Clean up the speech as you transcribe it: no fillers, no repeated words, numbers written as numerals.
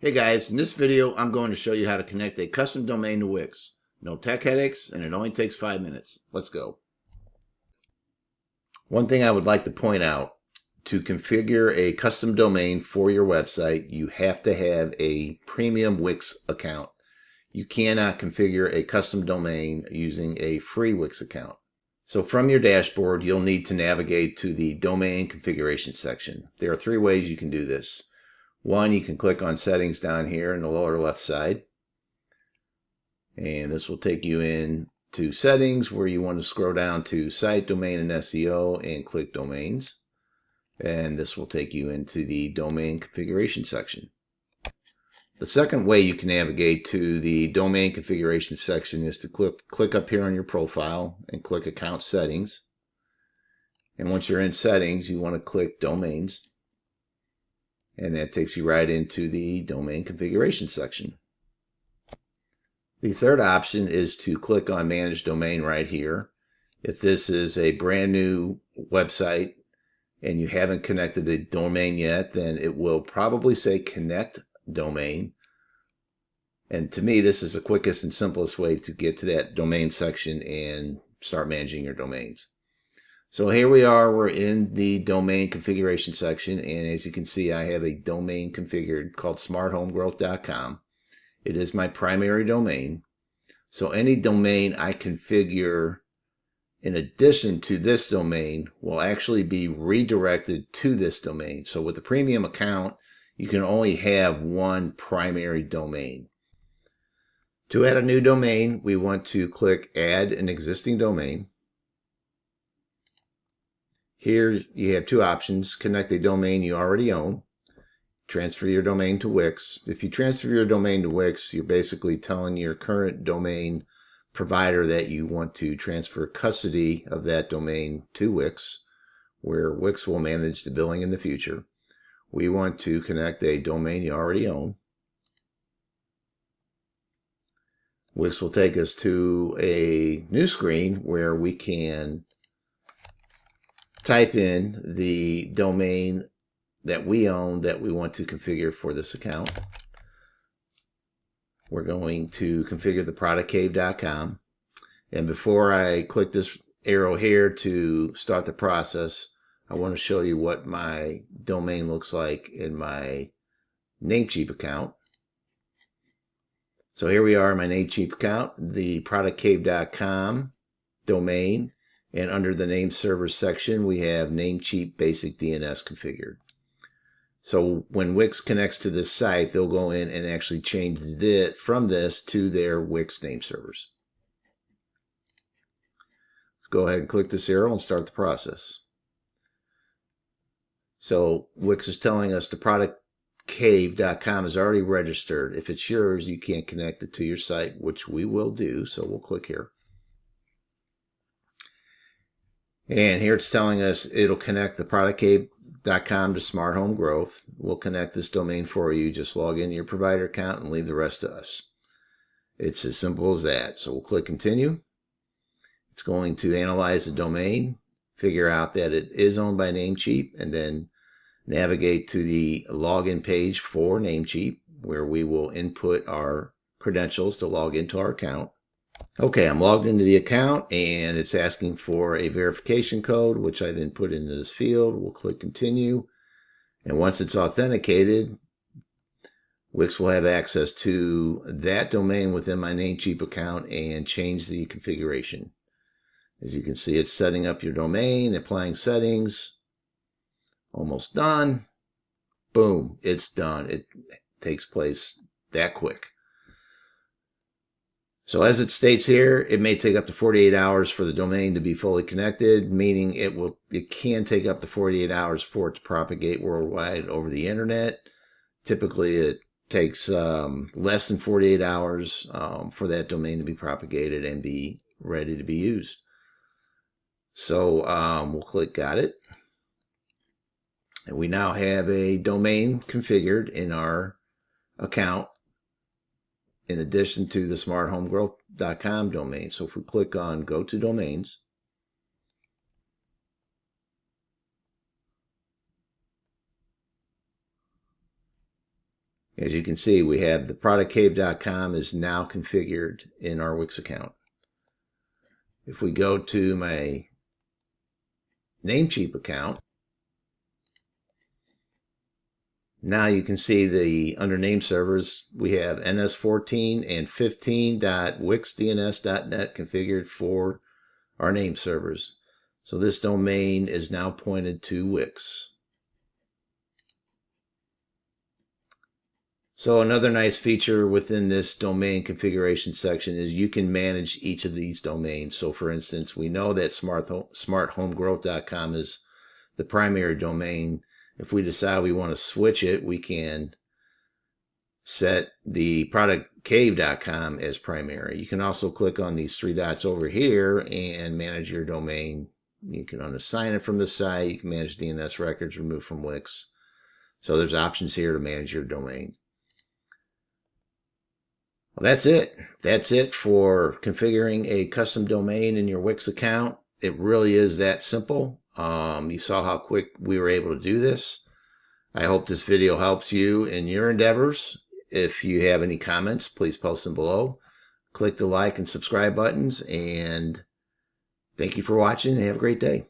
Hey guys, in this video I'm going to show you how to connect a custom domain to Wix. No tech headaches, and it only takes 5 minutes. Let's go. One thing I would like to point out, to configure a custom domain for your website, you have to have a premium Wix account. You cannot configure a custom domain using a free Wix account. So from your dashboard, you'll need to navigate to the domain configuration section. There are 3 ways you can do this. One, you can click on settings down here in the lower left side. And this will take you in to settings where you want to scroll down to site, domain, and SEO and click domains. And this will take you into the domain configuration section. The second way you can navigate to the domain configuration section is to click up here on your profile and click account settings. And once you're in settings, you want to click domains. And that takes you right into the domain configuration section. The third option is to click on Manage Domain right here. If this is a brand new website and you haven't connected a domain yet, then it will probably say Connect Domain. And to me, this is the quickest and simplest way to get to that domain section and start managing your domains. So here we are, we're in the domain configuration section, and as you can see, I have a domain configured called smarthomegrowth.com. It is my primary domain. So any domain I configure in addition to this domain will actually be redirected to this domain. So with the premium account, you can only have one primary domain. To add a new domain, we want to click Add an Existing Domain. Here you have 2 options: connect a domain you already own, transfer your domain to Wix. If you transfer your domain to Wix, you're basically telling your current domain provider that you want to transfer custody of that domain to Wix, where Wix will manage the billing in the future. We want to connect a domain you already own. Wix will take us to a new screen where we can type in the domain that we own that we want to configure for this account. We're going to configure the productcave.com. And before I click this arrow here to start the process, I want to show you what my domain looks like in my Namecheap account. So here we are in my Namecheap account, the productcave.com domain. And under the name server section, we have Namecheap Basic DNS configured. So when Wix connects to this site, they'll go in and actually change it from this to their Wix name servers. Let's go ahead and click this arrow and start the process. So Wix is telling us the productcave.com is already registered. If it's yours, you can't connect it to your site, which we will do. So we'll click here. And here it's telling us it'll connect the productcave.com to Smart Home Growth. We'll connect this domain for you. Just log in your provider account and leave the rest to us. It's as simple as that. So we'll click Continue. It's going to analyze the domain, figure out that it is owned by Namecheap, and then navigate to the login page for Namecheap, where we will input our credentials to log into our account. Okay, I'm logged into the account and it's asking for a verification code, which I've input into this field. We'll click Continue. And once it's authenticated, Wix will have access to that domain within my Namecheap account and change the configuration. As you can see, it's setting up your domain, applying settings. Almost done. Boom, it's done. It takes place that quick. So as it states here, it may take up to 48 hours for the domain to be fully connected, meaning it can take up to 48 hours for it to propagate worldwide over the internet. Typically, it takes less than 48 hours for that domain to be propagated and be ready to be used. So we'll click Got It. And we now have a domain configured in our account, in addition to the smarthomegrowth.com domain. So if we click on Go to Domains, As you can see, we have the productcave.com is now configured in our Wix account. If we go to my Namecheap account, now you can see under name servers, we have ns14 and 15.wixdns.net configured for our name servers. So this domain is now pointed to Wix. So another nice feature within this domain configuration section is you can manage each of these domains. So for instance, we know that smarthomogrowth.com is the primary domain. If we decide we want to switch it, we can set the productcave.com as primary. You can also click on these three dots over here and manage your domain. You can unassign it from the site. You can manage DNS records, remove from Wix. So there's options here to manage your domain. Well, that's it. That's it for configuring a custom domain in your Wix account. It really is that simple. You saw how quick we were able to do this. I hope this video helps you in your endeavors. If you have any comments, please post them below. Click the like and subscribe buttons, and thank you for watching and have a great day.